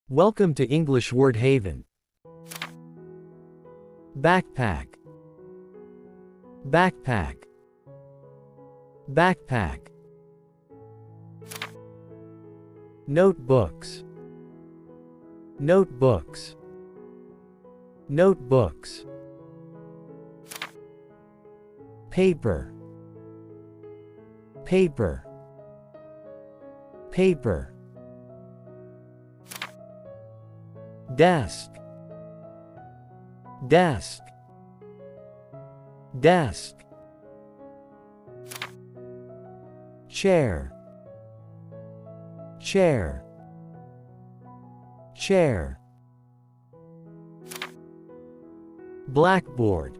Welcome to English Word Haven. Backpack. Backpack. Backpack. Notebooks. Notebooks. Notebooks. Paper. Paper. Paper. Desk. Desk. Desk. Chair. Chair. Chair. Blackboard.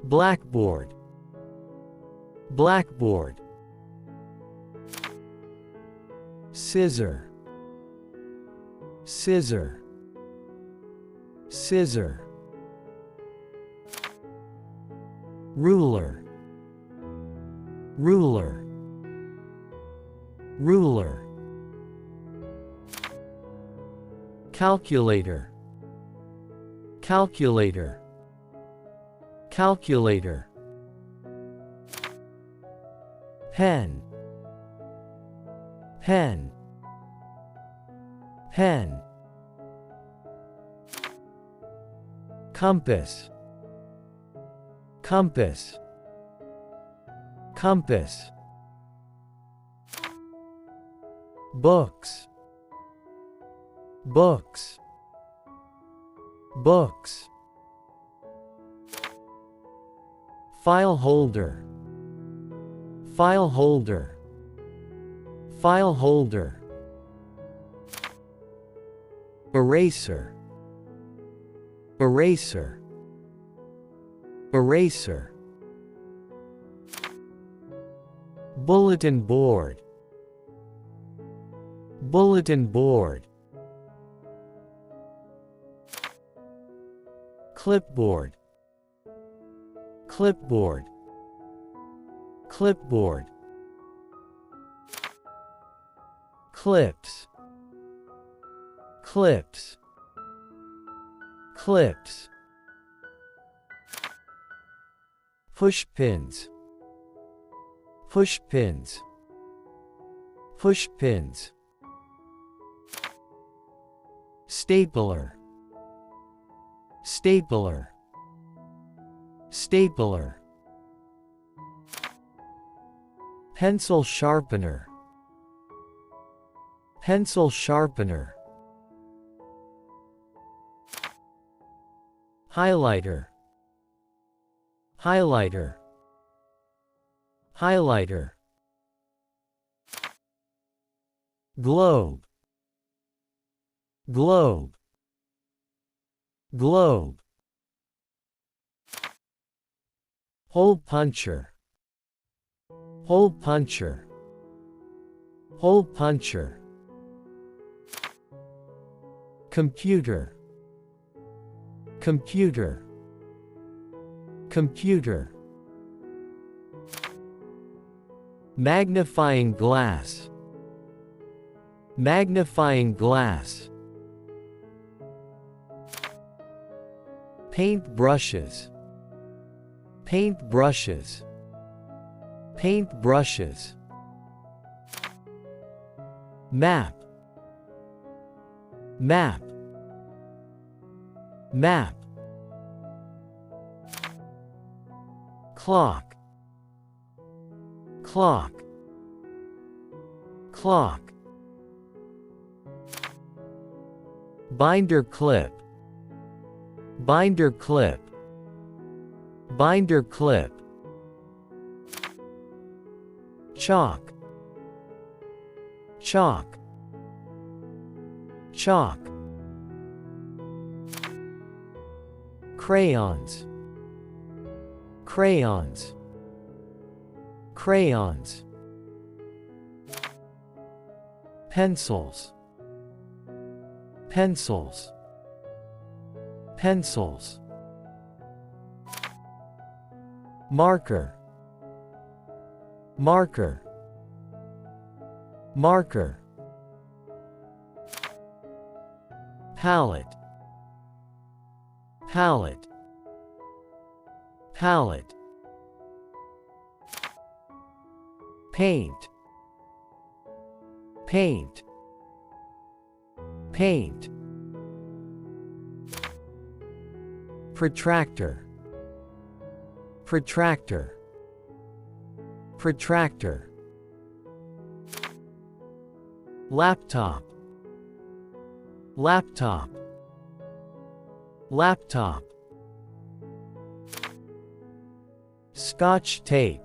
Blackboard. Blackboard. Scissor. Scissor. Scissor. Ruler. Ruler. Ruler. Calculator. Calculator. Calculator. Pen. Pen. Pen. Compass. Compass. Compass. Books. Books. Books. File holder. File holder. File holder. Eraser. Eraser. Eraser. Bulletin board. Bulletin board. Clipboard. Clipboard. Clipboard. Clips. Clips. Clips. Pushpins. Pushpins. Pushpins. Stapler. Stapler. Stapler. Pencil sharpener. Pencil sharpener. Highlighter. Highlighter. Highlighter. Globe. Globe. Globe. Hole puncher. Hole puncher. Hole puncher. Computer. Computer. Computer. Magnifying glass. Magnifying glass. Paint brushes. Paint brushes. Paint brushes. Map. Map. Map. Clock. Clock. Clock. Binder clip. Binder clip. Binder clip. Chalk. Chalk. Chalk. Crayons. Crayons. Crayons. Pencils. Pencils. Pencils. Marker. Marker. Marker. palette, palette, palette, paint, paint, paint, protractor, protractor, protractor, laptop, laptop, laptop, scotch tape,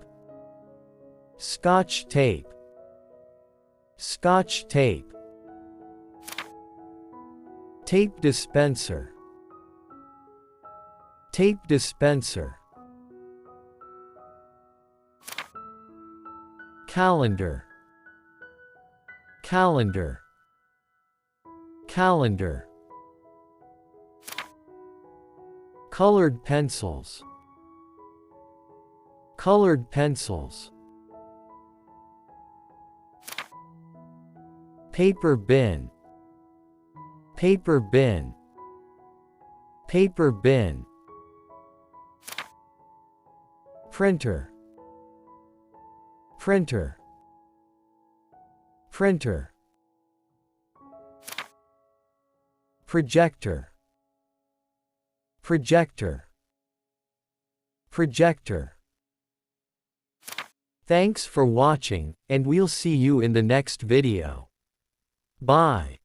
scotch tape, scotch tape, tape dispenser, tape dispenser, calendar, calendar, calendar, colored pencils, colored pencils, paper bin, paper bin, paper bin, printer, printer, printer, projector, projector, projector. Thanks for watching, and we'll see you in the next video. Bye.